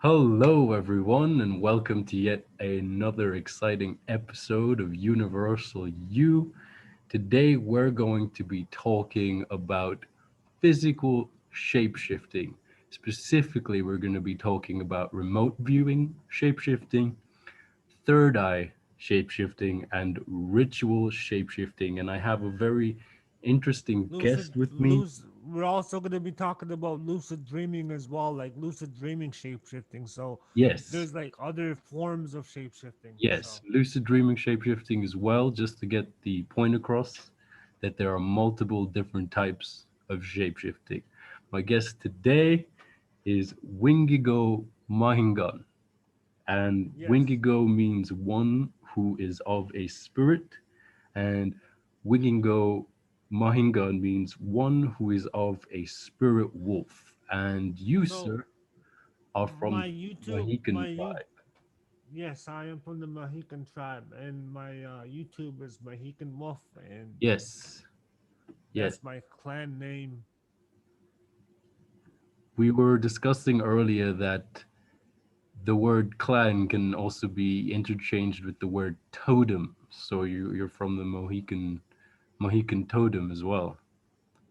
Hello, everyone, and welcome to yet another exciting episode of Universal You. Today, we're going to be talking about physical shapeshifting. Specifically, we're going to be talking about remote viewing shapeshifting, third eye shapeshifting, and ritual shapeshifting. And I have a very interesting guest with me. We're also going to be talking about lucid dreaming as well, like lucid dreaming shape shifting. So Yes, there's like other forms of shape shifting. yes, So lucid dreaming shapeshifting as well, just to get the point across that there are multiple different types of shapeshifting. My guest today is Wingago Mahihkan, and yes, Wingago means one who is of a spirit, and Wingago Mahihkan means one who is of a spirit wolf. And you, so sir, are from my the YouTube, Mohican my you, tribe. yes, I am from the Mahihkan tribe, and my YouTube is Mahihkan Wolf, and Yes, yes. that's my clan name. We were discussing earlier that the word clan can also be interchanged with the word totem. So you're from the Mohican totem as well.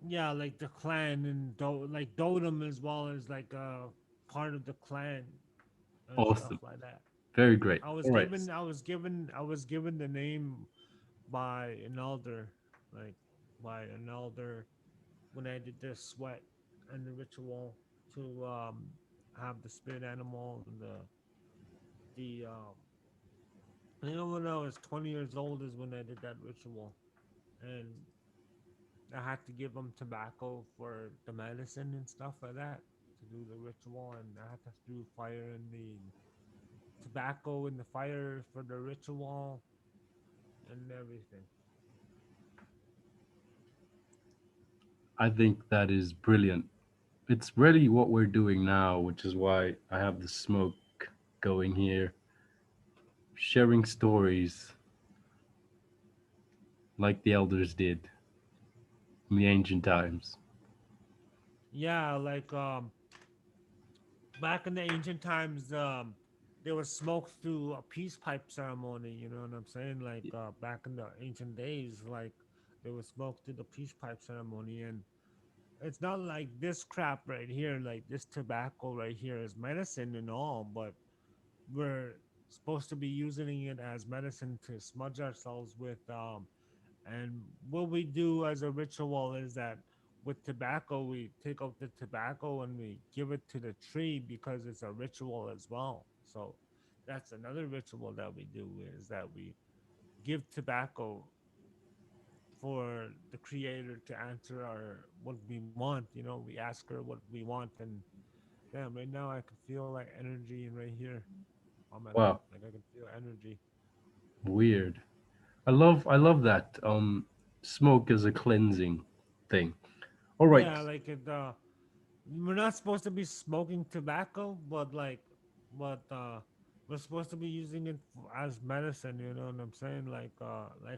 Yeah, like the clan and like Dodom as well as like part of the clan and stuff Awesome. like that. Very great. I was All right. given I was given I was given the name by an elder, like by an elder when I did the sweat and the ritual to have the spirit animal and the you know when I was 20 years old is when I did that ritual, and I had to give them tobacco for the medicine and stuff like that to do the ritual, and I had to do fire in the tobacco in the fire for the ritual and everything. I think that is brilliant. It's really what we're doing now, which is why I have the smoke going here, sharing stories like the elders did in the ancient times. Yeah, like back in the ancient times, there was smoke through a peace pipe ceremony. You know what I'm saying? Like back in the ancient days, like there was smoke through the peace pipe ceremony, and it's not like this crap right here, like this tobacco right here is medicine and all, but we're supposed to be using it as medicine to smudge ourselves with. And what we do as a ritual is that with tobacco, we take out the tobacco and we give it to the tree because it's a ritual as well. So that's another ritual that we do is that we give tobacco for the creator to answer our what we want. You know, we ask her what we want, and damn, right now I can feel like energy and right here on my lip, Wow, like I can feel energy. weird. I love that. Smoke is a cleansing thing. All right. Yeah, like it. We're not supposed to be smoking tobacco, but we're supposed to be using it as medicine. You know what I'm saying? Like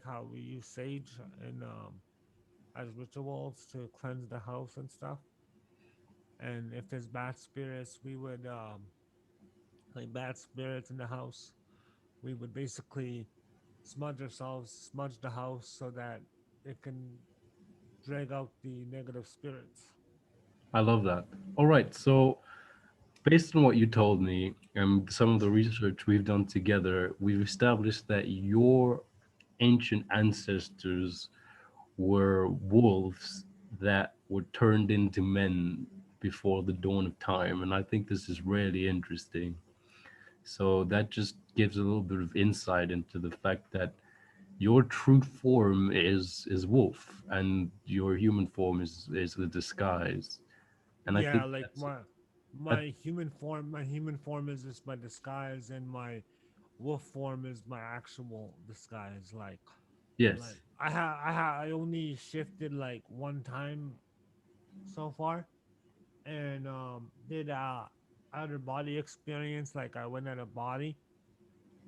how we use sage and as rituals to cleanse the house and stuff. And if there's bad spirits, we would like bad spirits in the house. We would basically smudge ourselves, smudge the house so that it can drag out the negative spirits. I love that. All right. So, based on what you told me and some of the research we've done together, we've established that your ancient ancestors were wolves that were turned into men before the dawn of time. And I think this is really interesting. So, that just gives a little bit of insight into the fact that your true form is wolf and your human form is the disguise. And I Yeah, think like that's that, my human form is just my disguise, and my wolf form is my actual disguise. yes. I only shifted like one time so far, and did outer body experience. Like I went out of body,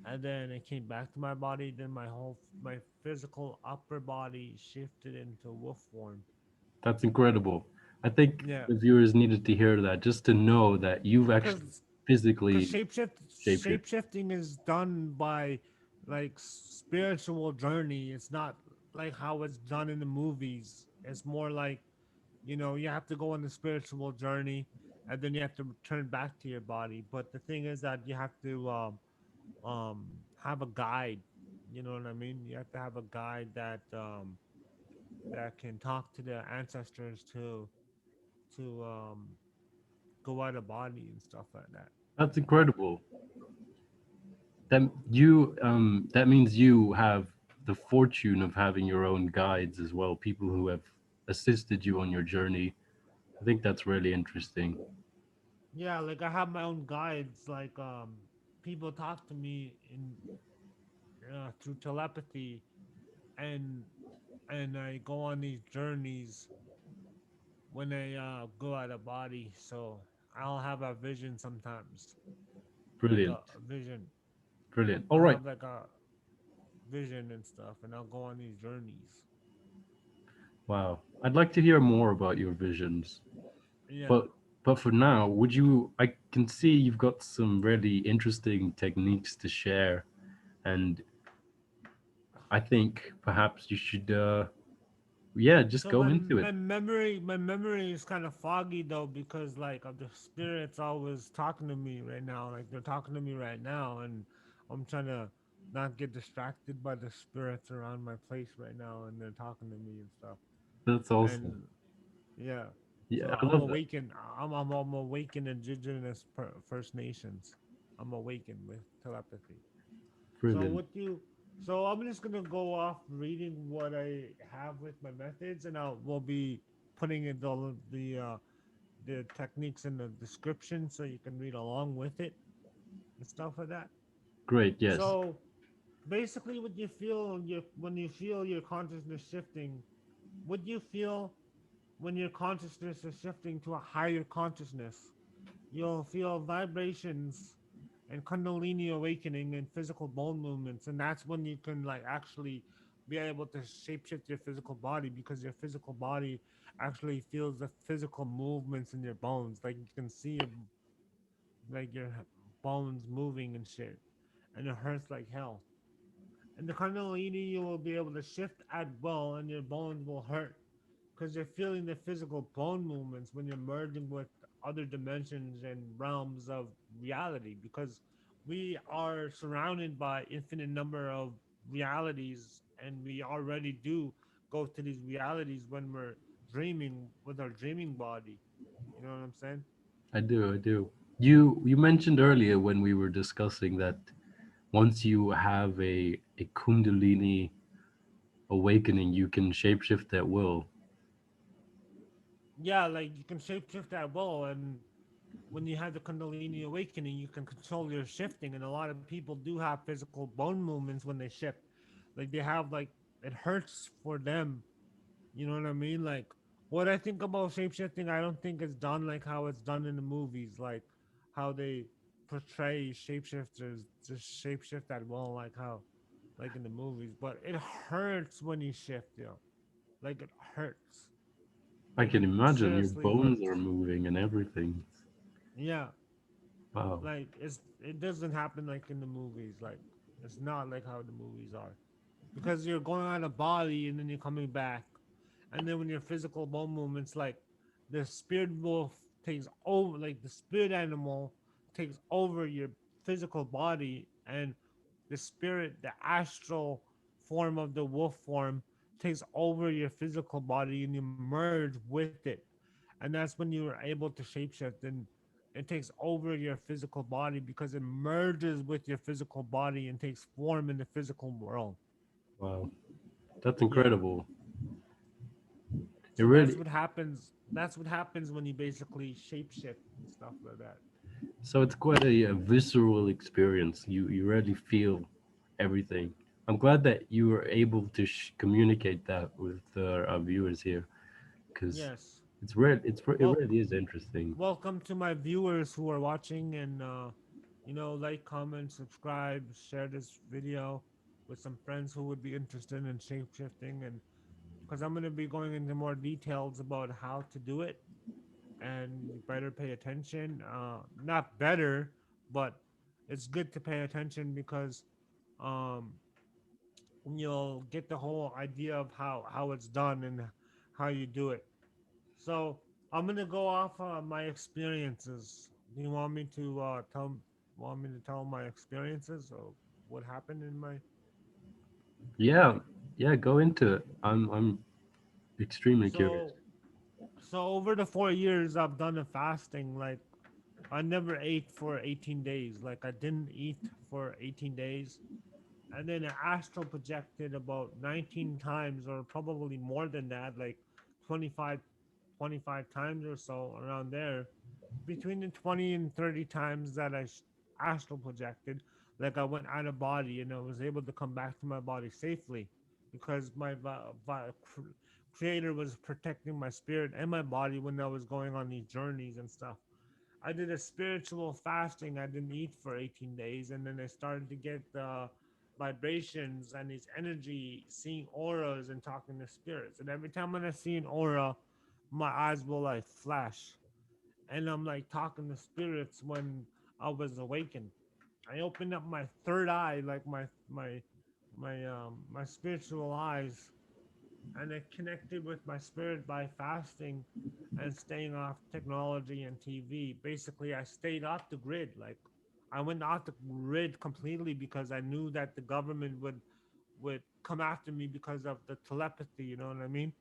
and then it came back to my body. Then my physical upper body shifted into wolf form. That's incredible. I think Yeah, the viewers needed to hear that just to know that you've actually because because physically shapeshift. shapeshifting is done by like spiritual journey. It's not like how it's done in the movies. It's more like, you have to go on the spiritual journey, and then you have to return back to your body. But the thing is that you have to have a guide. You know what I mean? You have to have a guide that can talk to the ancestors to go out of body and stuff like that. That's incredible. That means you have the fortune of having your own guides as well, people who have assisted you on your journey. I think that's really interesting. Yeah, like I have my own guides. Like people talk to me in through telepathy, and I go on these journeys when I go out of body. So I'll have a vision sometimes, like Brilliant. a vision. Brilliant. All I'll right. have like a vision and stuff, and I'll go on these journeys. Wow. I'd like to hear more about your visions. Yeah. But but for now, would you I can see you've got some really interesting techniques to share, and I think perhaps you should yeah, just So go into it. my memory is kind of foggy though, because like of the spirits always talking to me right now. Like they're talking to me right now, and I'm trying to not get distracted by the spirits around my place right now, and they're talking to me and stuff. That's awesome. And yeah, Yeah, so I I'm love that. awakened. I'm awakened indigenous First Nations. I'm awakened with telepathy. So Brilliant. what you so I'm just gonna go off reading what I have with my methods, and I will be putting in the techniques in the description so you can read along with it and stuff like that. Great. Yes. So basically, what you feel when you feel your consciousness shifting, what you feel when your consciousness is shifting to a higher consciousness, you'll feel vibrations and kundalini awakening and physical bone movements, and that's when you can like actually be able to shapeshift your physical body, because your physical body actually feels the physical movements in your bones. Like you can see your bones moving and shit, and it hurts like hell. And the kundalini, you will be able to shift at will, and your bones will hurt because you're feeling the physical bone movements when you're merging with other dimensions and realms of reality, because we are surrounded by infinite number of realities, and we already do go to these realities when we're dreaming with our dreaming body. You know what I'm saying? I do. I do. You mentioned earlier when we were discussing that once you have a kundalini awakening, you can shapeshift at will. Yeah, like you can shapeshift at will, and when you have the kundalini awakening, you can control your shifting, and a lot of people do have physical bone movements when they shift. Like they have like it hurts for them. You know what I mean? Like what I think about shapeshifting, I don't think it's done like how it's done in the movies, like how they portray shapeshifters just shapeshift at will, like how like in the movies. But it hurts when you shift, like it hurts. I Like can it imagine your seriously bones are hurts. moving and everything. Yeah. Wow. Like it doesn't happen like in the movies. Like it's not like how the movies are, because you're going out of body and then you're coming back, and then when your physical bone movements, like the spirit wolf takes over, like the spirit animal takes over your physical body, and the spirit, the astral form of the wolf form takes over your physical body, and you merge with it, and that's when you are able to shapeshift, and it takes over your physical body because it merges with your physical body and takes form in the physical world. Wow. That's Yeah. incredible. It So that's really what happens. That's what happens when you basically shapeshift and stuff like that. so it's quite a visceral experience. You really feel everything. I'm glad that you were able to communicate that with our viewers here because Yes. it Well, really is interesting. welcome to my viewers who are watching, and like, comment, subscribe, share this video with some friends who would be interested in shapeshifting, and because I'm going to be going into more details about how to do it, and you better pay attention. Not better. but it's good to pay attention because um, you'll get the whole idea of how it's done and how you do it. So I'm gonna go off my experiences. Do you want me to tell my experiences of what happened in my Yeah, yeah, go into it. I'm extremely curious. so so over the 4 years I've done a fasting. Like I never ate for 18 days. Like I didn't eat for 18 days. And then I astral projected about 19 times or probably more than that, like 25, 25 times or so around there. Between the 20 and 30 times that astral projected, like I went out of body and I was able to come back to my body safely because my creator was protecting my spirit and my body when I was going on these journeys and stuff. I did a spiritual fasting. I didn't eat for 18 days, and then I started to get the vibrations and these energy, seeing auras and talking to spirits. And every time when I see an aura, my eyes will like flash, and I'm like talking to spirits when I was awakened. I opened up my third eye, like my spiritual eyes, and I connected with my spirit by fasting and staying off technology and TV. Basically, I stayed off the grid. Like I went off the grid completely because I knew that the government would come after me because of the telepathy. You know what I mean?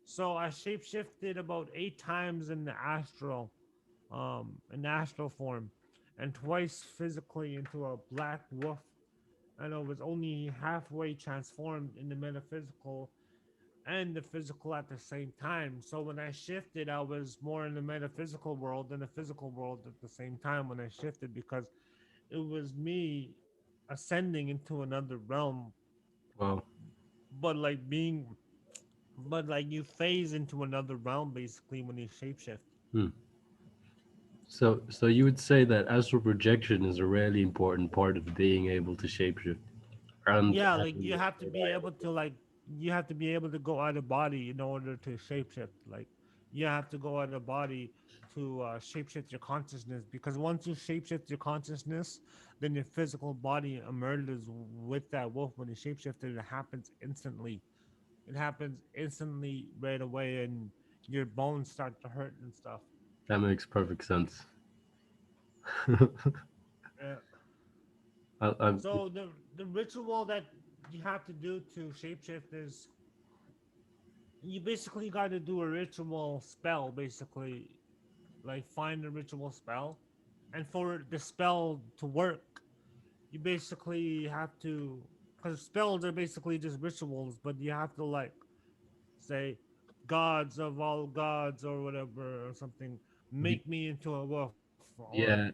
So I shapeshifted about 8 times in the astral form, and twice physically into a black wolf. And I was only halfway transformed in the metaphysical and the physical at the same time. So when I shifted, I was more in the metaphysical world than the physical world at the same time when I shifted because it was me ascending into another realm, Wow. but like being, but like you phase into another realm basically when you shapeshift. Hmm. So you would say that astral projection is a really important part of being able to shapeshift and Yeah, like having you the have to third be eye able open. to you have to be able to go out of body in order to shapeshift. Like you have to go out of body to shapeshift your consciousness because once you shapeshift your consciousness, then your physical body emerges with that wolf. When you shapeshifted, it happens instantly. It happens instantly right away, and your bones start to hurt and stuff. That makes perfect sense. Uh, I, so the ritual that you have to do to shapeshift is you basically got to do a ritual spell, basically, like find a ritual spell, and for the spell to work, you basically have to, because spells are basically just rituals, but you have to like say, "Gods of all gods" or whatever or something, y- make me into a wolf, or yeah,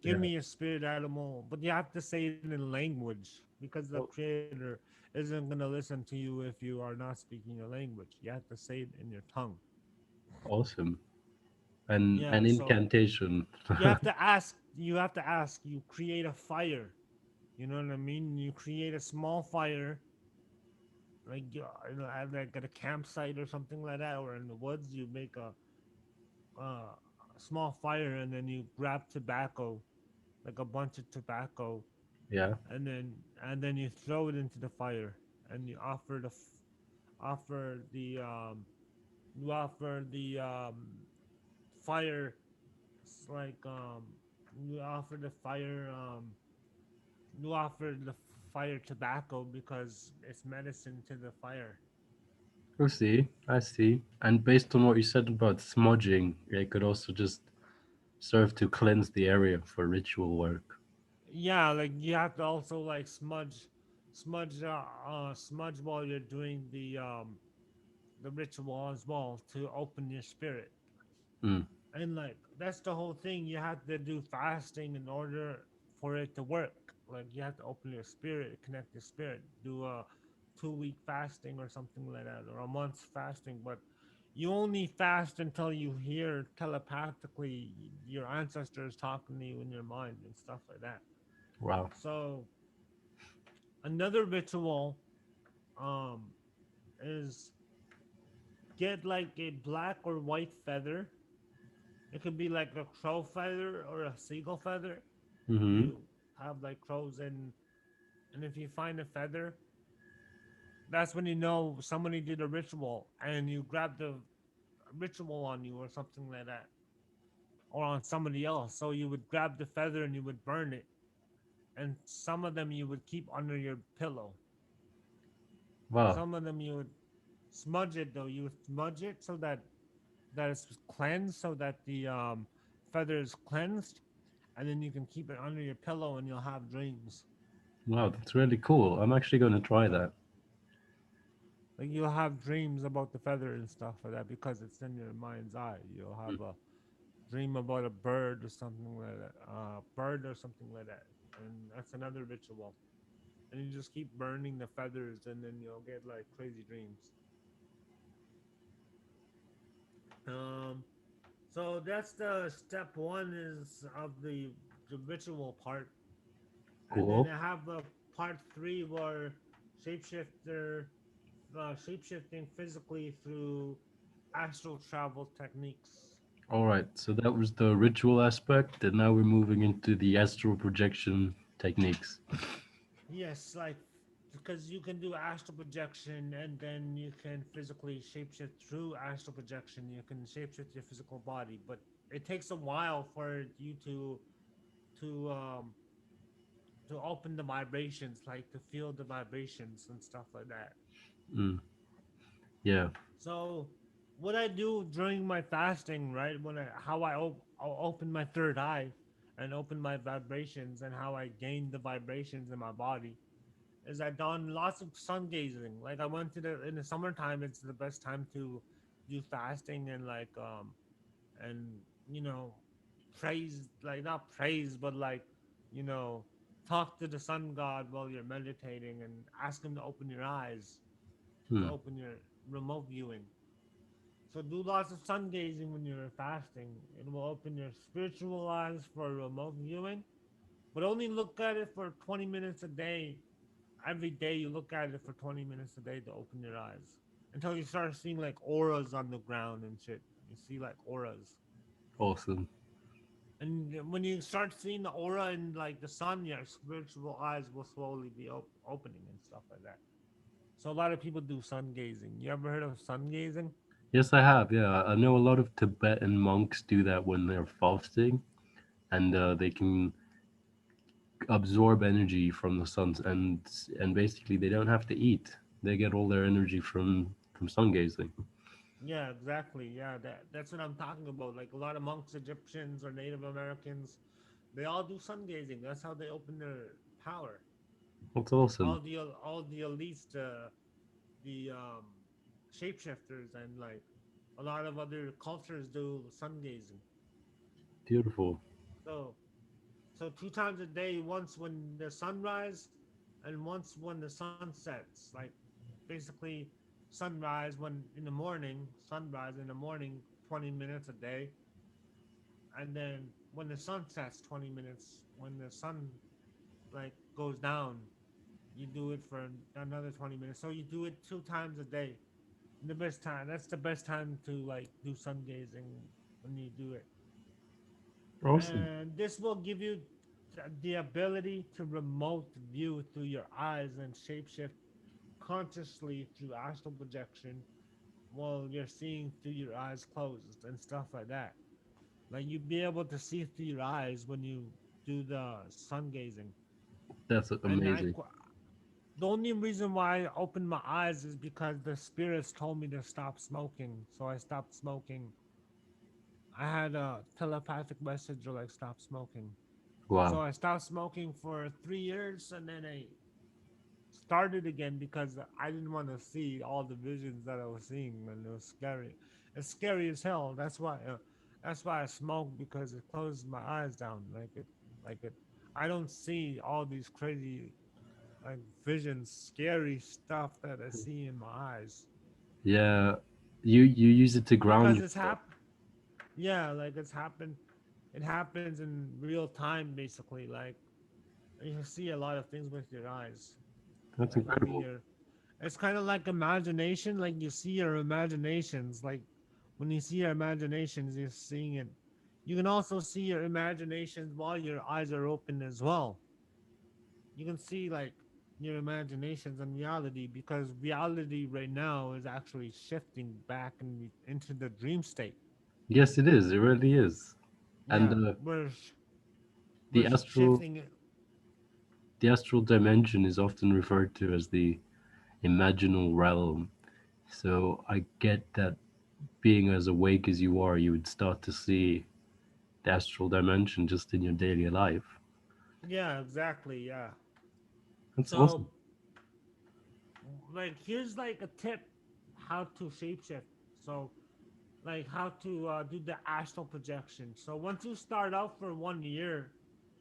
give me yeah. a spirit animal, but you have to say it in language because the Oh, creator isn't gonna listen to you if you are not speaking your language. You have to say it in your tongue. awesome. And Yeah, an so incantation. you have to ask, you create a fire. You know what I mean? You create a small fire, like at like at a campsite or something like that, or in the woods. You make a small fire, and then you grab tobacco, like a bunch of tobacco, Yeah. and then you throw it into the fire, and you offer the you offer the fire, like you offer the fire you offer the fire tobacco because it's medicine to the fire. I see. I see. And based on what you said about smudging, it could also just serve to cleanse the area for ritual work. Yeah, like you have to also like smudge while you're doing the ritual as well to open your spirit. Mm, And like that's the whole thing. You have to do fasting in order for it to work. Like you have to open your spirit, connect your spirit, do a 2 week fasting or something like that, or a month's fasting. But you only fast until you hear telepathically your ancestors talking to you in your mind and stuff like that. wow. So another ritual um is get like a black or white feather. It could be like a crow feather or a seagull feather, Mm-hmm. You have like crows, and if you find a feather, that's when you know somebody did a ritual, and you grab the ritual on you or something like that, or on somebody else. So you would grab the feather and you would burn it, and some of them you would keep under your pillow. Wow. Some of them you would smudge it though. You would smudge it so that it's cleansed, so that the feather is cleansed, and then you can keep it under your pillow and you'll have dreams. Wow, that's really cool. I'm actually going to try that. Like you'll have dreams about the feather and stuff like that because it's in your mind's eye. You'll Mm. have a dream about a bird or something like that, bird or something like that, and that's another ritual. And you just keep burning the feathers, and then you'll get like crazy dreams. Um, so that's the step one is of the ritual part, and then Cool. I have a part three where shapeshifter shapeshifting physically through astral travel techniques. All right, so that was the ritual aspect, and now we're moving into the astral projection techniques. Yes, like because you can do astral projection and then you can physically shapeshift through astral projection. You can shapeshift your physical body, but it takes a while for you to to open the vibrations, like to feel the vibrations and stuff like that. Mm, yeah. So what I do during my fasting, right? When I how I'll open my third eye and open my vibrations and how I gain the vibrations in my body is I done lots of sun gazing. Like I went to the in the summertime, it's the best time to do fasting and and you know praise, like not praise but like you know talk to the sun god while you're meditating and ask him to open your eyes, to Hmm. open your remote viewing. So do lots of sun gazing when you're fasting. It will open your spiritual eyes for remote viewing, but only look at it for 20 minutes a day. Every day you look at it for 20 minutes a day to open your eyes until you start seeing like auras on the ground and shit. You see like auras. Awesome. And when you start seeing the aura in like the sun, your spiritual eyes will slowly be opening and stuff like that. So a lot of people do sun gazing. You ever heard of sun gazing? Yes, I have. Yeah, I know a lot of Tibetan monks do that when they're fasting, and they can absorb energy from the suns, and basically they don't have to eat. They get all their energy from sun gazing. Yeah, exactly. Yeah, that's what I'm talking about. Like a lot of monks, Egyptians or Native Americans, they all do sun gazing. That's how they open their power. That's awesome. All the elites, the shapeshifters, and like a lot of other cultures do sun gazing. Beautiful. So so two times a day, once when the sunrise, and once when the sun sets. Like basically sunrise when in the morning, sunrise in the morning, 20 minutes a day, and then when the sun sets, 20 minutes. When the sun like goes down, you do it for another 20 minutes. So you do it two times a day. The best time. That's the best time to like do sun gazing when you do it. Awesome. And this will give you the ability to remote view through your eyes and shapeshift consciously through astral projection while you're seeing through your eyes closed and stuff like that. Like you'd be able to see through your eyes when you do the sun gazing. That's And amazing. the only reason why I opened my eyes is because the spirits told me to stop smoking. So I stopped smoking. I had a telepathic message like stop smoking. So Wow. I stopped smoking for 3 years, and then I started again because I didn't want to see all the visions that I was seeing, and it was scary. It's scary as hell. That's why I smoke, because it closes my eyes down. Like it. I don't see all these crazy like visions, scary stuff that I see in my eyes Yeah. You use it to ground because it's yourself. yeah, like it's happened. It happens in real time, basically. Like you see a lot of things with your eyes. That's Like when incredible. you're it's kind of like imagination. Like you see your imaginations. Like when you see your imaginations, you're seeing it. You can also see your imaginations while your eyes are open as well. You can see like your imaginations and reality, because reality right now is actually shifting back into the dream state. Yes, it is. It really is. And Yeah, we're the astral shifting it. the astral dimension is often referred to as the imaginal realm. So I get that being as awake as you are, you would start to see the astral dimension just in your daily life. Yeah, exactly. Yeah. That's So awesome. like here's like a tip how to shapeshift. So like how to do the astral projection. So once you start out for 1 year,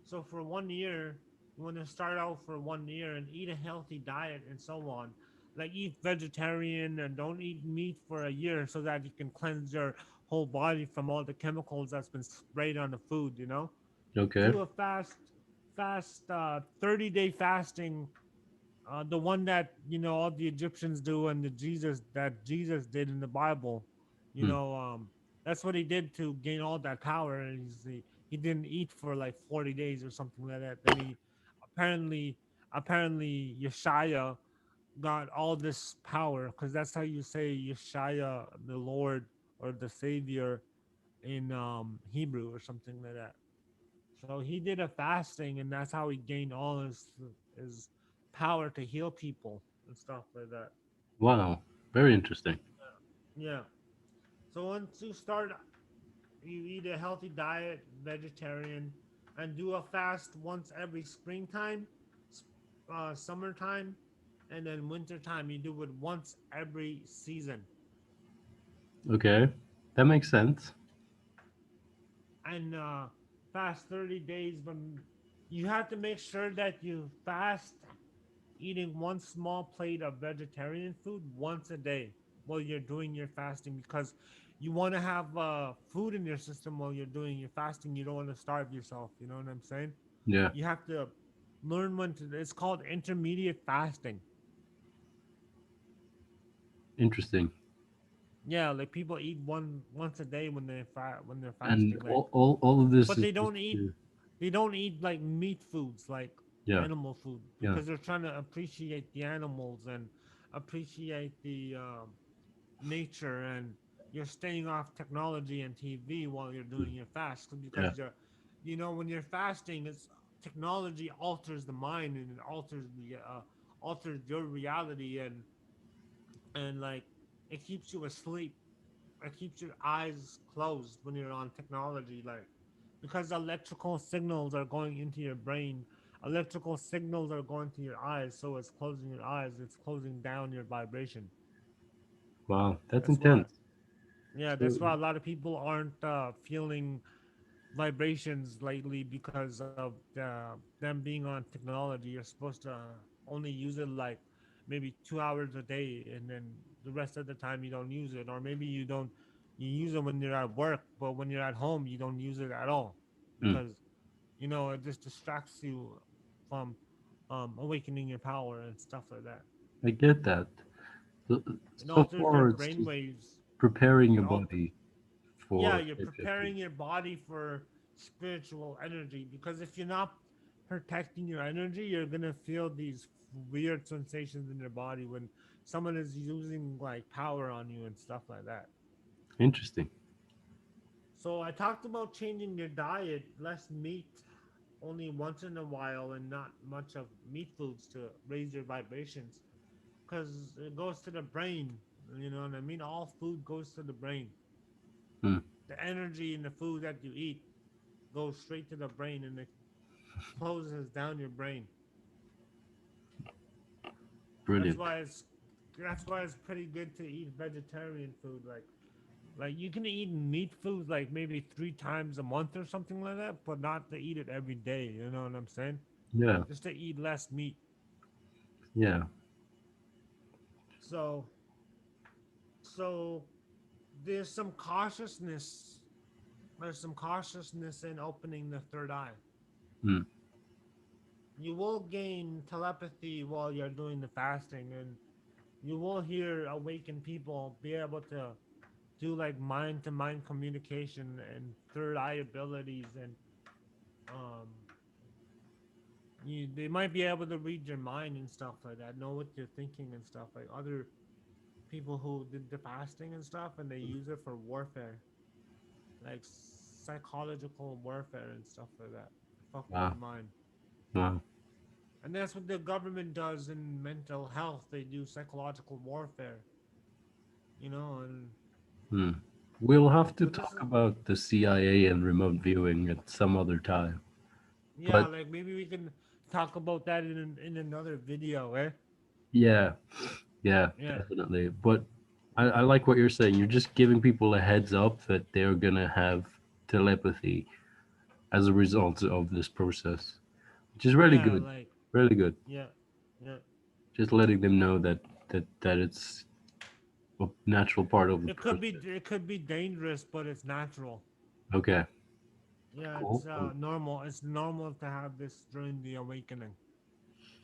so for 1 year, you want to start out for 1 year and eat a healthy diet and so on. Like eat vegetarian and don't eat meat for a year so that you can cleanse your whole body from all the chemicals that's been sprayed on the food, you know? Okay. Do a fast 30-day fasting, the one that all the Egyptians do and the Jesus did in the Bible. You Hmm. know, that's what he did to gain all that power. And he didn't eat for like 40 days or something like that. Then he apparently Yeshaya got all this power, because that's how you say Yeshaya, the Lord or the Savior in Hebrew or something like that. So he did a fasting, and that's how he gained all his power to heal people and stuff like that. Wow. Very interesting. Yeah. So once you start, you eat a healthy diet, vegetarian, and do a fast once every springtime, summertime, and then wintertime. You do it once every season, Okay. That makes sense. and fast 30 days. But you have to make sure that you fast eating one small plate of vegetarian food once a day while you're doing your fasting, because you want to have food in your system while you're doing your fasting. You don't want to starve yourself. You know what I'm saying? Yeah. You have to learn when to. It's called intermediate fasting. Interesting. Yeah, like people eat once a day when they're And fasting. Like, all of this but is just to, they don't eat like meat foods, like yeah, animal food, yeah. because they're trying to appreciate the animals and appreciate the nature, and you're staying off technology and TV while you're Mm. doing your fast, Yeah. because when you're fasting, it's technology alters the mind, and it alters your reality, and like it keeps you asleep. It keeps your eyes closed when you're on technology, like, because electrical signals are going into your brain. Electrical signals are going to your eyes, so it's closing your eyes. It's closing down your vibration. Wow. That's That's why. intense. Yeah, So that's why a lot of people aren't feeling vibrations lately, because of them being on technology. You're supposed to only use it like maybe 2 hours a day, and then the rest of the time you don't use it, or maybe you use it when you're at work, but when you're at home you don't use it at all, mm, because it just distracts you from awakening your power and stuff like that. I get that. So, It so alters your far, it's brain just waves. preparing It your alter body Yeah, for you're shapeshifting. preparing your body for spiritual energy, because if you're not protecting your energy, you're gonna feel these weird sensations in your body when someone is using like power on you and stuff like that. Interesting. So I talked about changing your diet, less meat, only once in a while, and not much of meat foods to raise your vibrations, because it goes to the brain. You know what I mean? All food goes to the brain. Hmm. The energy in the food that you eat goes straight to the brain, and it closes down your brain. That's Brilliant. why it's that's why it's pretty good to eat vegetarian food. Like you can eat meat food like maybe 3 times a month or something like that, but not to eat it every day. You know what I'm saying? Yeah. Just to eat less meat. Yeah. So so there's some cautiousness. There's some cautiousness in opening the third eye. Hmm. You will gain telepathy while you're doing the fasting, and you will hear awakened people be able to do like mind to mind communication and third eye abilities, and um they might be able to read your mind and stuff like that, know what you're thinking and stuff, like other people who did the fasting and stuff, and they use it for warfare, like psychological warfare and stuff like that. Fuck with your Wow. mind. Wow. And that's what the government does in mental health. They do psychological warfare, and Hmm. We'll have to but this talk is about the CIA and remote viewing at some other time. yeah, But like maybe we can talk about that in another video, eh? yeah, yeah, Yeah. definitely. But I like what you're saying. You're just giving people a heads up that they're gonna have telepathy as a result of this process, which is really Yeah, good. like Really good. yeah. Yeah. Just letting them know that it's a natural part of the process. It could be dangerous, but it's natural. Okay. Yeah, Cool. it's normal. It's normal to have this during the awakening.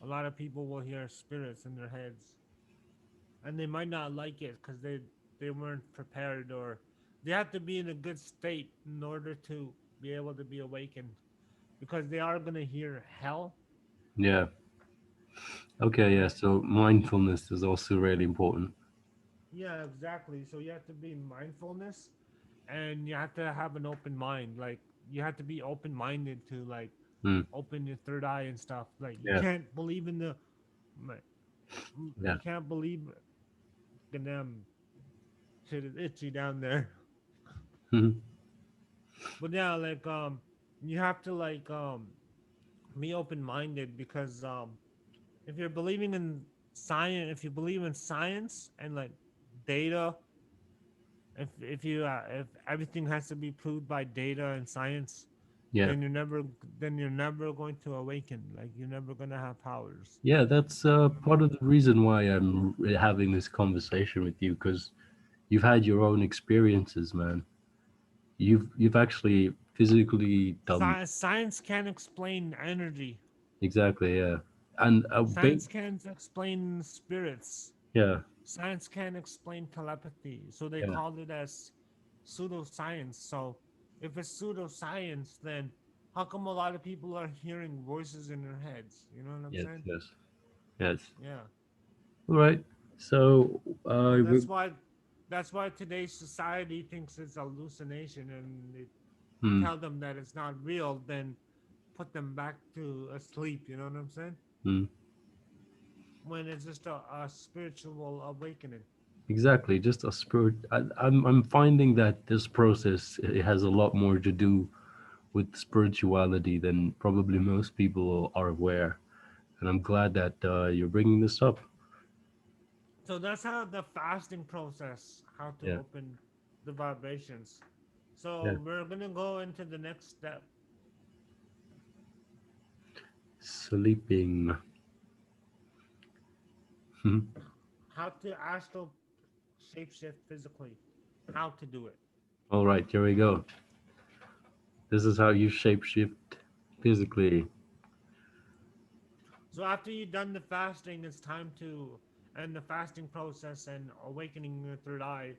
A lot of people will hear spirits in their heads, and they might not like it because they weren't prepared, or they have to be in a good state in order to be able to be awakened, because they are gonna hear hell. Yeah. Okay. Yeah. Right. So mindfulness is also really important. Yeah, exactly. So you have to be mindfulness, and you have to have an open mind. Like you have to be open minded to like Hmm. open your third eye and stuff. Like you Yeah. can't believe in the like, Yeah. you can't believe in them. Shit is itchy down there. Mhm. But yeah, like you have to like be open minded, because if you're believing in science, if you believe in science and like data, if everything has to be proved by data and science, Yeah. then you're never going to awaken. Like you're never gonna have powers. Yeah. That's part of the reason why I'm having this conversation with you because you've had your own experiences, man. You've actually physically done Science can't explain energy. exactly. Yeah. And Science can't explain spirits. yeah. Science can't explain telepathy, so they Yeah. called it as pseudoscience. So if it's pseudoscience, then how come a lot of people are hearing voices in their heads? You know what I'm Yes. saying? Yes. Yes. Yeah. All right. So So we that's why today's society thinks it's hallucination, and you hmm, tell them that it's not real, then put them back to asleep. You know what I'm saying? hmm. When it's just a spiritual awakening. Exactly, just a spirit. I'm finding that this process it has a lot more to do with spirituality than probably most people are aware, and I'm glad that you're bringing this up. So that's how the fasting process, how to Yeah, open the vibrations. yeah. So we're gonna go into the next step, Sleeping. Hmm. how to astral shapeshift physically, how to do it. All right, here we go. This is how you shapeshift physically. So after you've done the fasting, it's time to end the fasting process and awakening your third eye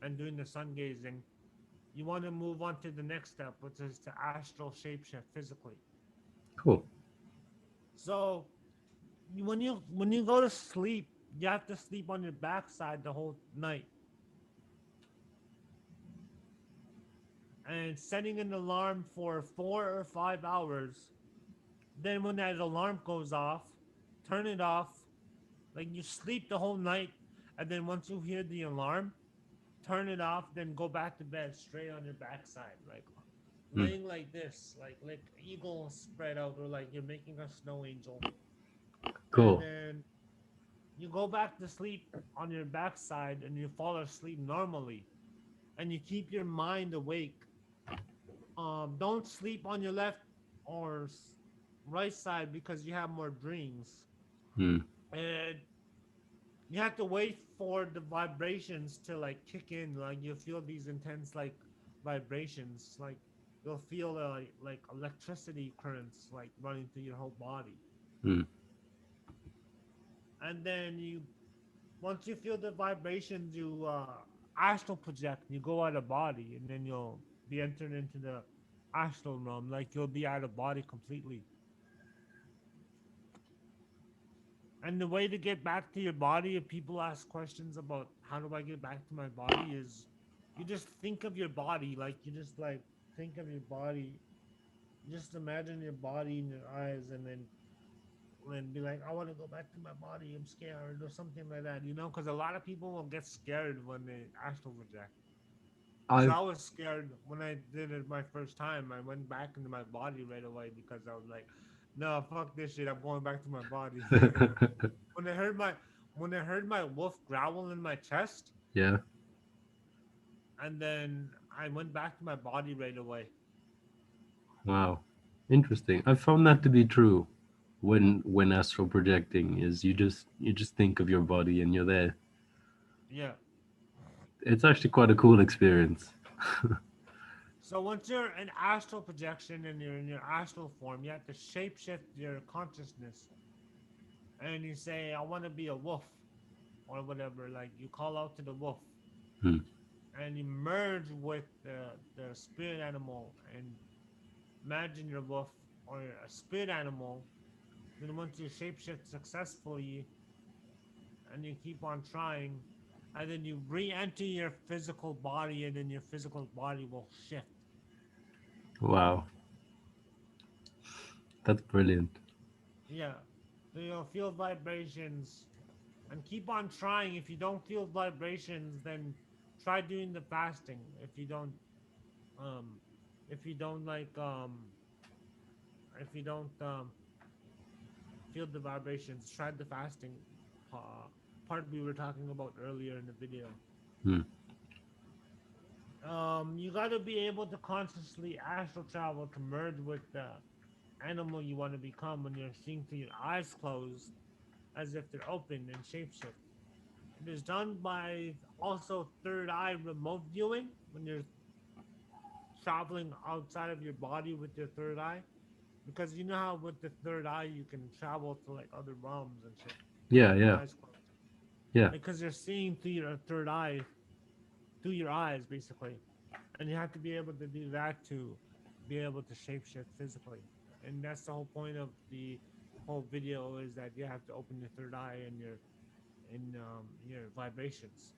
and doing the sun gazing. You want to move on to the next step, which is to astral shapeshift physically. Cool. So when you go to sleep, you have to sleep on your backside the whole night, and setting an alarm for 4 or 5 hours. Then when that alarm goes off, turn it off. Like you sleep the whole night, and then once you hear the alarm, turn it off. Then go back to bed straight on your backside, like Hmm. laying like this, like eagle spread out, or like you're making a snow angel. And Cool. then you go back to sleep on your backside, and you fall asleep normally, and you keep your mind awake. Don't sleep on your left or right side, because you have more dreams, Hmm. and you have to wait for the vibrations to like kick in. Like you feel these intense like vibrations, like you'll feel like electricity currents like running through your whole body. Hmm. And then you once you feel the vibrations, you astral project, you go out of body, and then you'll be entered into the astral realm. Like you'll be out of body completely. And the way to get back to your body, if people ask questions about how do I get back to my body, is you just think of your body, like you just like think of your body. Just imagine your body in your eyes, and be like, I want to go back to my body. I'm scared or something like that. Because a lot of people will get scared when they astral project. Because I've I was scared when I did it my first time. I went back into my body right away because I was like, no, fuck this shit. I'm going back to my body. when I heard my when I heard my wolf growl in my chest, yeah. and then I went back to my body right away. Wow. Interesting. I found that to be true. When astral projecting is you just think of your body and you're there. Yeah. It's actually quite a cool experience. So once you're in astral projection and you're in your astral form, you have to shapeshift your consciousness, and you say, "I want to be a wolf," or whatever. Like you call out to the wolf, Hmm. and you merge with the spirit animal, and imagine your wolf or a spirit animal. Then once you shapeshift successfully, and you keep on trying, and then you re-enter your physical body, and then your physical body will shift. Wow. That's brilliant. Yeah. So you'll feel vibrations and keep on trying. If you don't feel vibrations, then try doing the fasting. Um if you don't like if you don't feel the vibrations, try the fasting uh, part we were talking about earlier in the video. Hmm. You got to be able to consciously astral travel to merge with the animal you want to become when you're seeing through your eyes closed as if they're open and shapeshift. It is done by also third eye remote viewing when you're traveling outside of your body with your third eye. Because you know how with the third eye you can travel to like other realms and shit Yeah, with your yeah, eyes closed. yeah. Because you're seeing through your third eye, through your eyes basically. And you have to be able to do that to be able to shapeshift physically. And that's the whole point of the whole video is that you have to open your third eye and your vibrations.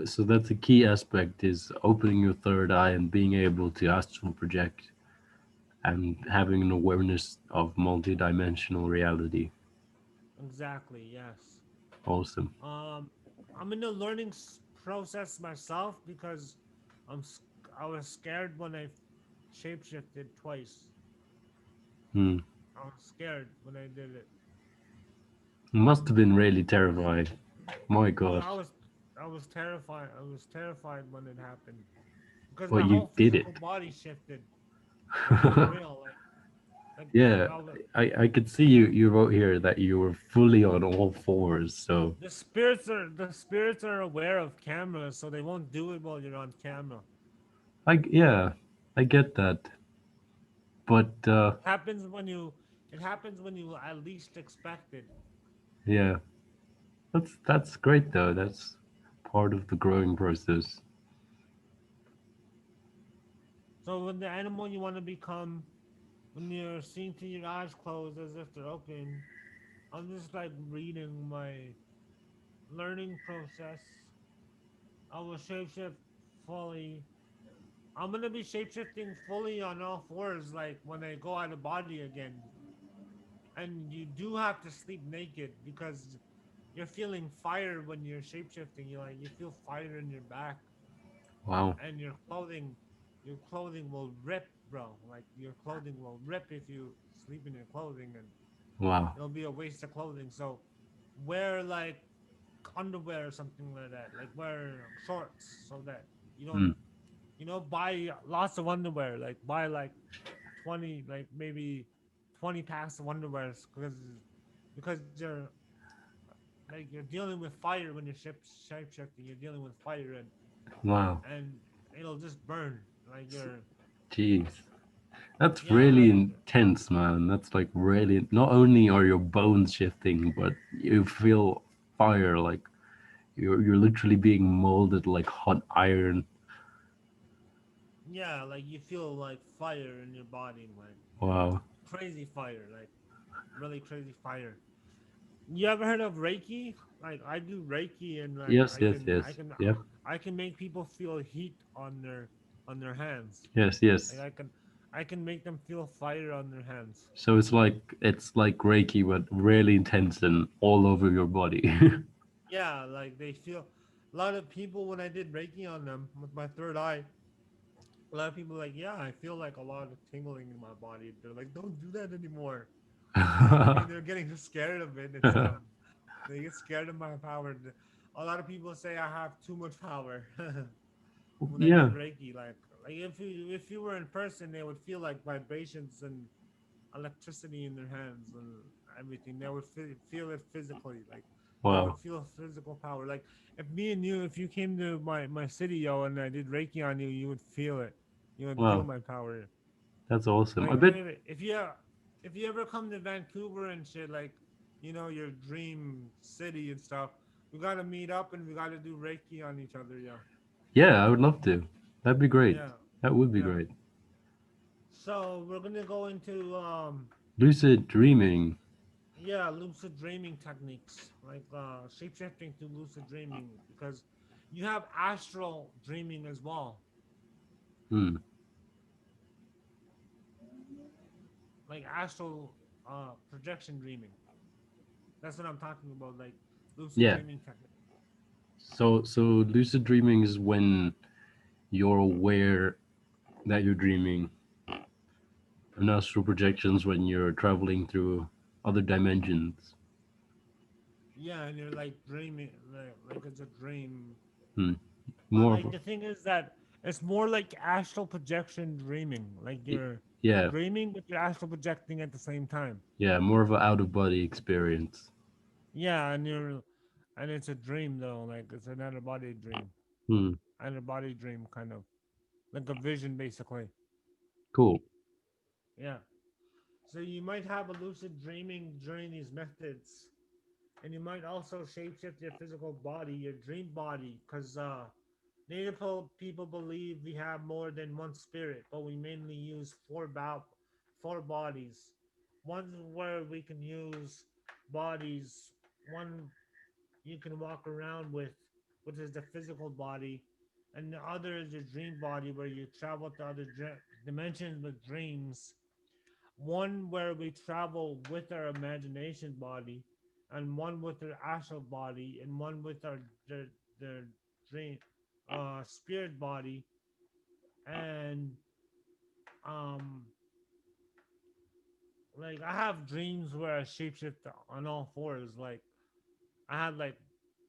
So that's a key aspect is opening your third eye and being able to astral project and having an awareness of multidimensional reality. Exactly, yes. Awesome. Um, I'm in the learning process myself because I'm I was scared when I shapeshifted twice. Hmm. I was scared when I did it. Must have been really terrifying. My Yeah, God. I was terrified. I was terrified when it happened because my But you whole did it. physical body shifted, like for real. Like Yeah, I was. I could see you wrote here that you were fully on all fours. So The spirits are aware of cameras, so they won't do it while you're on camera. yeah, I get that. But It happens when you. It happens when you at least expect it. yeah, that's great though. That's part of the growing process. So when the animal you want to become, when you're seeing through your eyes closed as if they're open, I'm just like reading my learning process. I will shapeshift fully. I'm gonna be shapeshifting fully on all fours, like when I go out of body again. And you do have to sleep naked because you're feeling fire when you're shapeshifting. You feel fire in your back, Wow, and your clothing will rip, bro. Like your clothing will rip if you sleep in your clothing, and wow. it'll be a waste of clothing. So wear like underwear or something like that. Like wear shorts so that you don't, Hmm. buy lots of underwear. Like buy like 20, like maybe 20 packs of underwear because you're dealing with fire when you're shape shifting. You're dealing with fire Wow. and it'll just burn. Like you're Jeez. That's yeah, really like intense, man. That's like really. Not only are your bones shifting, but you feel fire. Like You're literally being molded like hot iron. Yeah, like you feel like fire in your body, like Wow. crazy fire, like really crazy fire. You ever heard of Reiki? Like I do Reiki, and like Yes, yes, yes. Yeah. I can make people feel heat on their hands. Yes, Like yes. I can make them feel fire on their hands. So it's like Reiki, but really intense and all over your body. Yeah, like they feel. A lot of people when I did Reiki on them with my third eye, a lot of people are like, yeah, I feel like a lot of tingling in my body. They're like, don't do that anymore. Like they're getting scared of it. It's they get scared of my power. A lot of people say I have too much power when I Yeah. did Reiki. Like if you were in person, they would feel like vibrations and electricity in their hands and everything. They would feel it physically. Like they would Wow. feel physical power. Like if me and you, if you came to my city, yo, and I did Reiki on you, you would feel it. You would feel Wow. my power. That's awesome. I Like bet. if you ever come to Vancouver and shit, like you know your dream city and stuff, we gotta meet up and we gotta do Reiki on each other, yo. Yeah, I would love to. That'd be great. Yeah, That would be yeah. great. So we're gonna go into Lucid dreaming. yeah, lucid dreaming techniques, like shapeshifting to lucid dreaming, because you have astral dreaming as well, Hmm. like astral projection dreaming. That's what I'm talking about, like lucid Yeah. dreaming technique. So lucid dreaming is when you're aware that you're dreaming, and astral projections when you're traveling through other dimensions. Yeah, and you're like dreaming, like it's a dream. Hmm. But More of like a, the thing is that it's more like astral projection dreaming. Like y- you're yeah, dreaming, but you're astral projecting at the same time. yeah, more of an out of body experience. Yeah, and it's a dream though. Like it's an out of body dream, Hmm. out of body dream kind of like a vision basically. Cool. Yeah. So you might have a lucid dreaming during these methods, and you might also shapeshift your physical body, your dream body, because people believe we have more than one spirit, but we mainly use four bodies. One where we can use bodies. One you can walk around with, which is the physical body, and the other is your dream body, where you travel to other dimensions with dreams. One where we travel with our imagination body, and one with our astral body, and one with the dream spirit body. And um like I have dreams where I shapeshift on all fours. Like I had like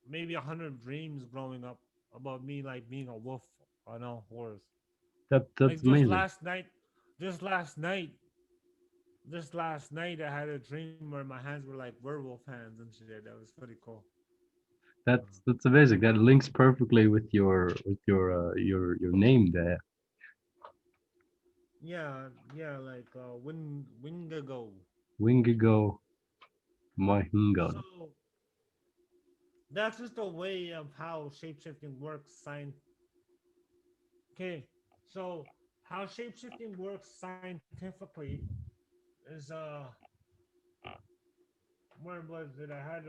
maybe 100 dreams growing up about me like being a wolf on all fours. That's Like just amazing. last night, just last night, just last night I had a dream where my hands were like werewolf hands and shit. That was pretty cool. That's amazing. That links perfectly with your name there. Yeah, yeah, like Wingago. Wingago Mahihkan. So that's just a way of how shapeshifting works. Okay, so how shapeshifting works scientifically is where was it? I had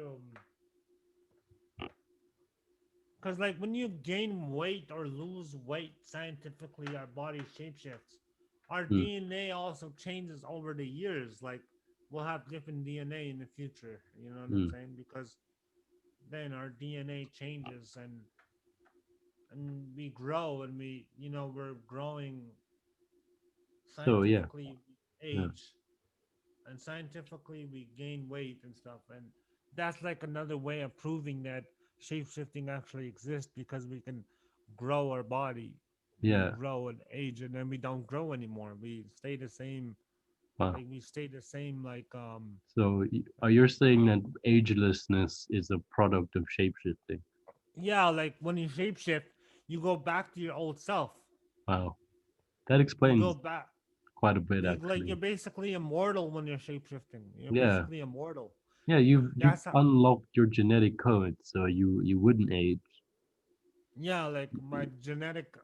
because like when you gain weight or lose weight scientifically, our body shapeshifts. Our Hmm. DNA also changes over the years. Like we'll have different DNA in the future. You know what I'm Hmm. saying? Because then our DNA changes and we grow and we we're growing So yeah, scientifically yeah, age and scientifically we gain weight and stuff, and that's like another way of proving that shape shifting actually exists because we can grow our body. We yeah. grow and age and then we don't grow anymore, we stay the same. Wow. Like we stay the same, like So you're saying that agelessness is a product of shapeshifting? yeah, like when you shape shift you go back to your old self. Wow, that You go explains back. quite a bit Like you're actually. basically immortal when you're shapeshifting. You're Yeah, basically immortal. Yeah, you've That's how, unlocked your genetic code, so you wouldn't age. yeah, like my genetic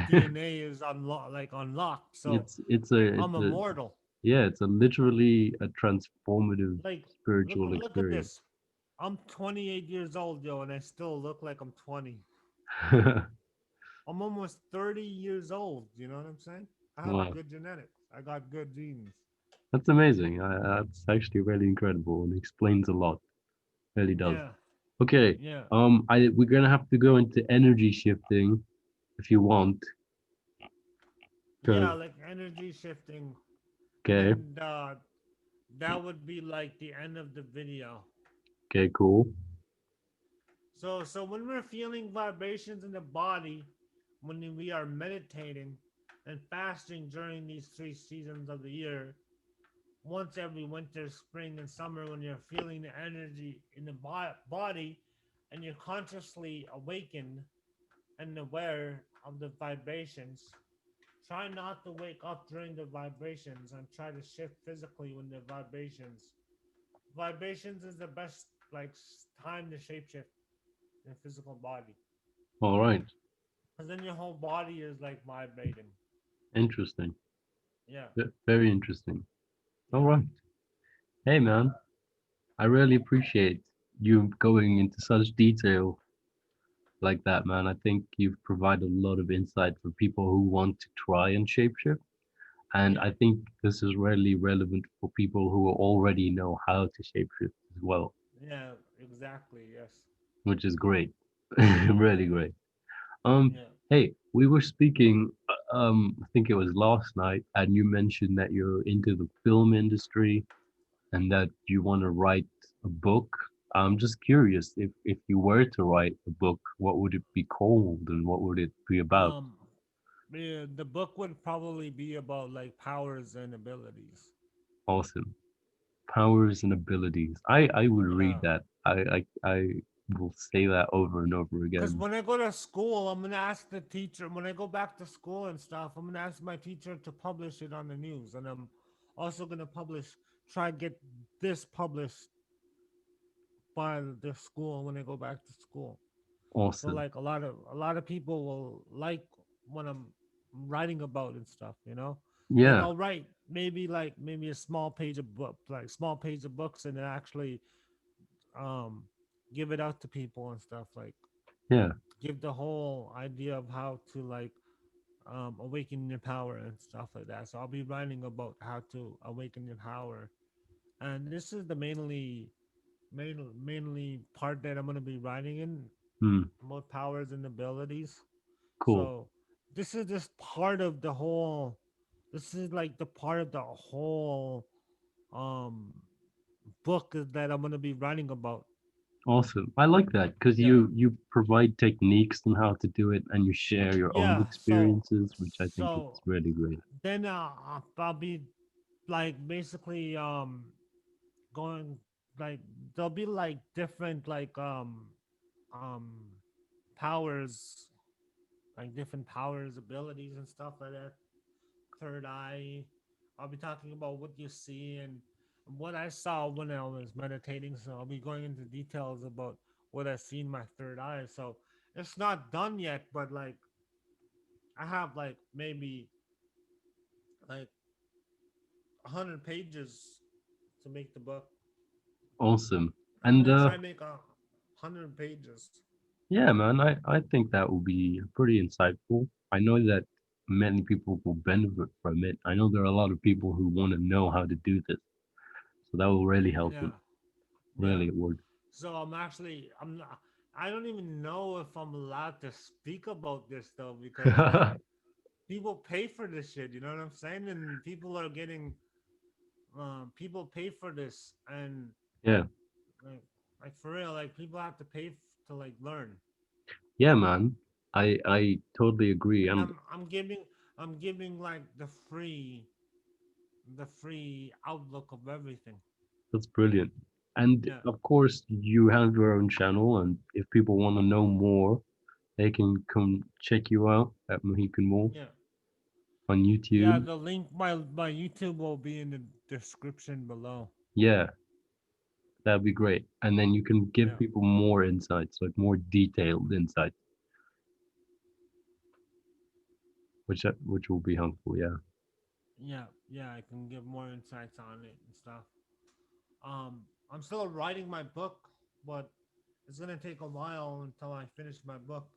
DNA is unlocked, so I'm It's a immortal. yeah, it's a literally a transformative Like spiritual look at experience. this. I'm 28 years old, yo, and I still look like I'm 20. I'm almost 30 years old. You know what I'm saying? I have Wow, good genetics. I got good genes. that's amazing. That's actually really incredible and explains a lot. Really does. Yeah, Okay, yeah, I we're gonna have to go into energy shifting if you want, yeah. because Like energy shifting, and okay, then that would be like the end of the video. okay, cool, So when we're feeling vibrations in the body, when we are meditating and fasting during these 3 seasons of the year, once every winter, spring, and summer, when you're feeling the energy in the body and you're consciously awakened and aware of the vibrations, try not to wake up during the vibrations and try to shift physically when the vibrations. Vibrations is the best time to shapeshift in the physical body. all right, Because then your whole body is like vibrating. interesting, Yeah, very interesting. All yeah. right, hey man, I really appreciate you going into such detail like that, man. I think you've provided a lot of insight for people who want to try and shapeshift. And Yeah, I think this is really relevant for people who already know how to shapeshift as well, yeah, exactly. Yes. which is great. Really great. Um, Yeah. hey, we were speaking, I think it was last night, and you mentioned that you're into the film industry and that you want to write a book. I'm just curious if you were to write a book, what would it be called and what would it be about? Um, yeah, the book would probably be about like powers and abilities. Awesome. Powers and abilities. I would read Yeah. that. I will say that over and over Because again. when I go to school, I'm gonna ask the teacher. When I go back to school and stuff, I'm gonna ask my teacher to publish it on the news, and I'm also gonna try to get this published by the school when I go back to school. So Awesome. like a lot of people will like when I'm writing about and stuff, you know. Like Yeah. I'll write maybe a small page of book, like small page of books, and then actually um give it out to people and stuff. Like Yeah. give the whole idea of how to awaken your power and stuff like that. So I'll be writing about how to awaken your power, and this is the mainly part that I'm gonna be writing in Hmm. about powers and abilities. Cool. So this is just part of the whole. This is like the part of the whole um book that I'm gonna be writing about. Awesome. I like that because Yeah, you provide techniques on how to do it and you share your own yeah. So experiences, which I think is so really great. then I'll be like basically going like there'll be like different um powers, like different powers, abilities and stuff like that. Third eye. I'll be talking about what you see and what I saw when I was meditating. So I'll be going into details about what I see in my third eye. So it's not done yet, but like I have like maybe like 100 pages to make the book. Awesome. I'm And gonna try and make 100 pages. yeah, man, I think that will be pretty insightful. I know that many people will benefit from it. I know there are a lot of people who want to know how to do this. So that will really help Yeah, them. yeah. Really, it would. So I'm not. I don't even know if I'm allowed to speak about this though, because like people pay for this shit. You know what I'm saying? And people are getting people pay for this, and Yeah. like for real, like people have to pay to like learn. Yeah, man. I totally agree. And And I'm giving like the free outlook of everything. that's brilliant. And Yeah, of course, you have your own channel, and if people want to know more, they can come check you out at Mahihkan yeah, on yeah. YouTube. The link my YouTube will be in the description below. Yeah, That'd be great. And then you can give Yeah, people more insights, like more detailed insights, which will be helpful. Yeah. yeah. I can give more insights on it and stuff. I'm still writing my book, but it's gonna take a while until I finish my book.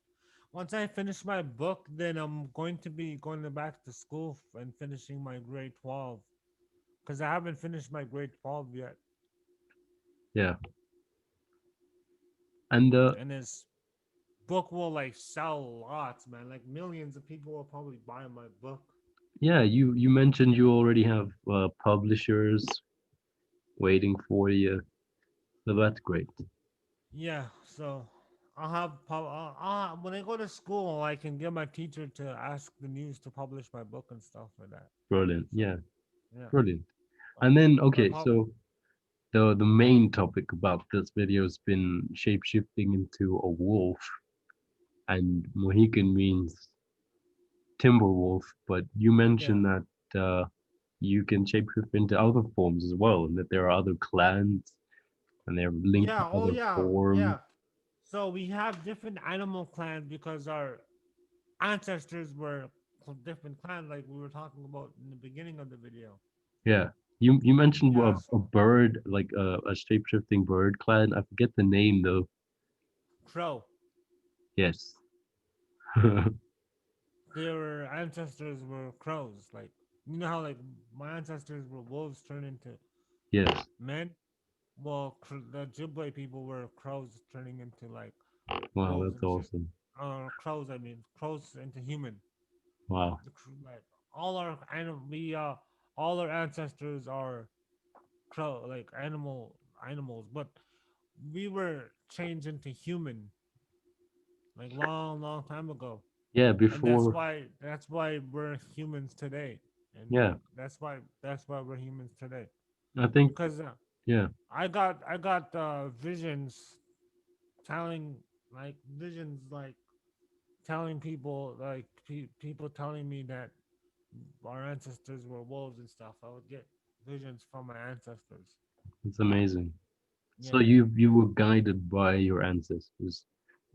Once I finish my book, then I'm going to be going back to school and finishing my grade 12 because I haven't finished my grade 12 yet. Yeah. And And this book will like sell lots, man. Like millions of people will probably buy my book. yeah, you mentioned you already have publishers waiting for you. So that's great. Yeah, so when I go to school, I can get my teacher to ask the news to publish my book and stuff like that. Brilliant. So Yeah, yeah, brilliant. but And then but okay, pub- so the main topic about this video has been shape-shifting into a wolf, and Mohican means timber wolf, but you yeah, mentioned that you can shapeshift into other forms as well, and that there are other clans and they're linked to yeah, oh other yeah, forms. yeah. So we have different animal clans because our ancestors were different clans, like we were talking about in the beginning of the video. Yeah. You mentioned Yeah, a bird, like a shape-shifting bird clan. I forget the name though. crow. Yes. Their ancestors were crows. Like you know how like my ancestors were wolves turned into Yes. men. Well, the Ojibwe people were crows turning into like Wow, wolves that's and shit. awesome. Crows, I mean, crows into human. Wow. Like all our ancestors are crow, like animals, but we were changed into human like long time ago, Yeah, and before. that's why we're humans today, and Yeah, like that's why we're humans today I think. because Yeah. I got visions telling visions like telling people people telling me that our ancestors were wolves and stuff. I would get visions from my ancestors. It's amazing. So Yeah, you yeah. were guided by your ancestors.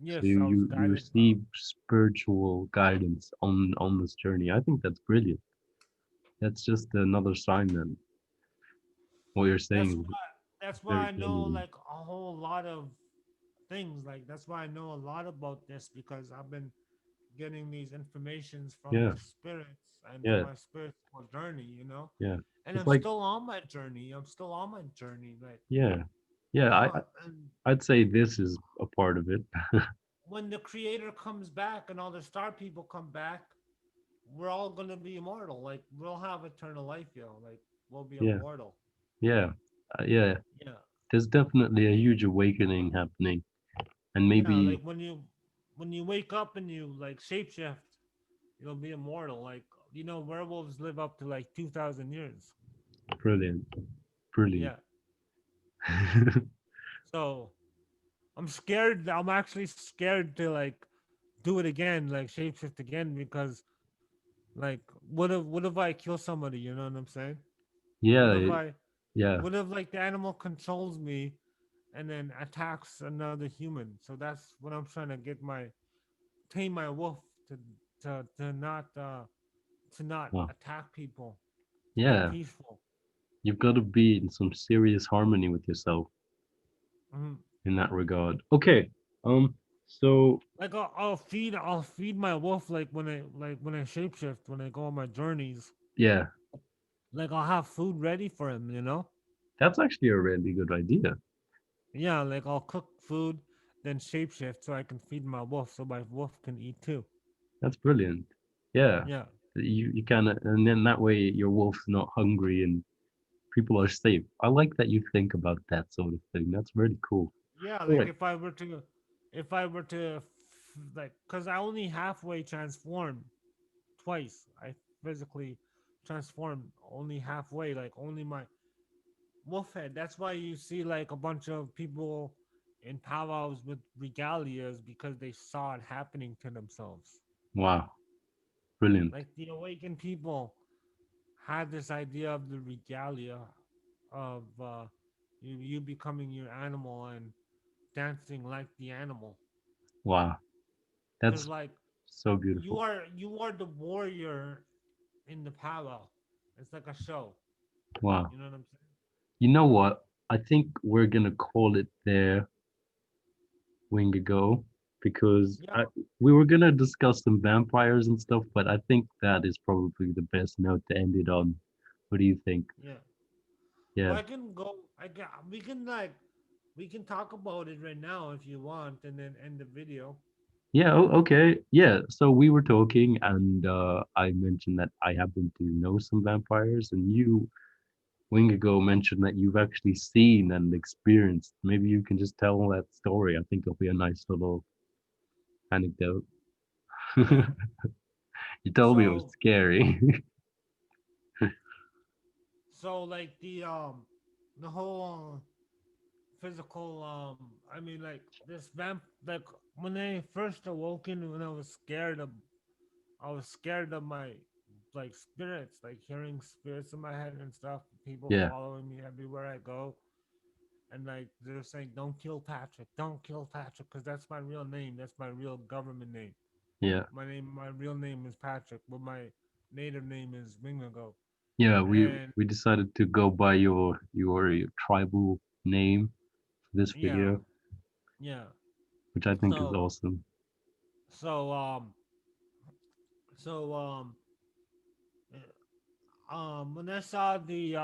So Yes, I was you guided. received spiritual guidance on this journey. I think that's brilliant. That's just another sign that what you're That's saying is why. That's why very I know genuine. like a whole lot of things. Like that's why I know a lot about this because I've been getting these informations from Yeah, the spirits and from yeah, my spiritual journey. yeah. And It's I'm like still on my journey. I'm still on my journey. Like yeah, yeah. and I'd say this is a part of it. when the creator comes back and all the star people come back, we're all gonna be immortal. Like we'll have eternal life, yo. Like we'll be Yeah, immortal. yeah, yeah. Yeah, There's definitely a huge awakening happening, and yeah. maybe Like when you wake up and you like shapeshift, you'll be immortal. Like werewolves live up to like 2,000 years. brilliant, brilliant. Yeah. So I'm scared. I'm actually scared to like do it again, like shapeshift again, because like what if I kill somebody? You know what I'm saying? What Yeah, if I yeah. what if like the animal controls me and then attacks another human? So that's what I'm trying to get my tame my wolf to to not Wow. attack people, to be Yeah, peaceful. you've got to be in some serious harmony with yourself Mhm. in that regard. Okay. So Like I'll feed my wolf like when I shapeshift when I go on my journeys. yeah, Like I'll have food ready for him. that's actually a really good idea. Yeah, like I'll cook food, then shapeshift so I can feed my wolf so my wolf can eat too. That's brilliant. Yeah, Yeah. you kind of, and then that way your wolf's not hungry and people are safe. I like that you think about that sort of thing. That's really cool. Yeah, All like right. if I were to like cuz I only halfway transform twice. I physically transformed only halfway, like only my wolf head. That's why you see like a bunch of people in powwows with regalias because they saw it happening to themselves. Wow. Brilliant. Like the awakened people had this idea of the regalia of You becoming your animal and dancing like the animal. Wow, Cause that's like so beautiful. you are the warrior in the powwow. It's like a show. Wow. You know what I'm saying? You know what? I think we're gonna call it there, Wingago, because Yeah, we were gonna discuss some vampires and stuff, but I think that is probably the best note to end it on. What do you think? yeah. Well, Yeah. I can go. I can. We can like we can talk about it right now if you want, and then end the video. Yeah, okay. Yeah, so we were talking and I mentioned that I happen to know some vampires and you, Wingago, mentioned that you've actually seen and experienced. Maybe you can just tell that story. I think it'll be a nice little anecdote. Yeah. You told me it was So scary. like the whole physical I mean like this vamp like when I first awoken when I was scared of my like spirits, like hearing spirits in my head and stuff, people Yeah, following me everywhere I go. And like they're saying, "Don't kill Patrick, don't kill Patrick," because that's my real name. That's my real government name. yeah. My real name is Patrick, but my native name is Wingago. Yeah, And we decided to go by your tribal name for this yeah, video, yeah. which I think is So awesome. so so when I saw the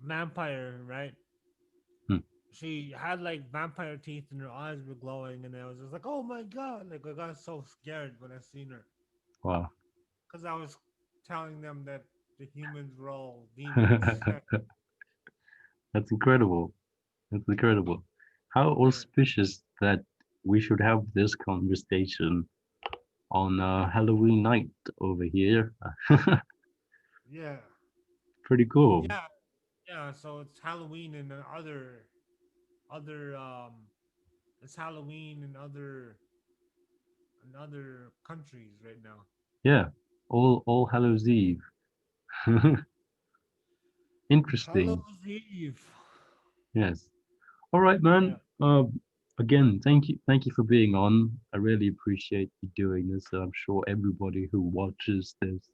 vampire, right? Hmm. She had like vampire teeth and her eyes were glowing, and I was just like, "Oh my god!" Like I got so scared when I seen her, Wow. because I was telling them that the humans were all demons. That's incredible. That's incredible. How Yeah, auspicious that we should have this conversation on Halloween night over here. yeah, Pretty cool. yeah, yeah. So it's Halloween and other it's Halloween in other countries right now. Yeah. All Hallows Eve. Interesting. Hallow's Eve. Yes. All right, Yeah. man. Again, thank you for being on. I really appreciate you doing this. I'm sure everybody who watches this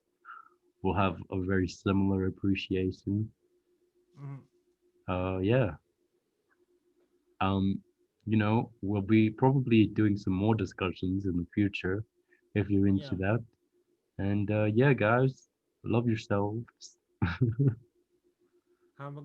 will have a very similar appreciation. Mhm. Yeah. Um, we'll be probably doing some more discussions in the future if you're Yeah. into that. And yeah, guys, love yourselves. Have a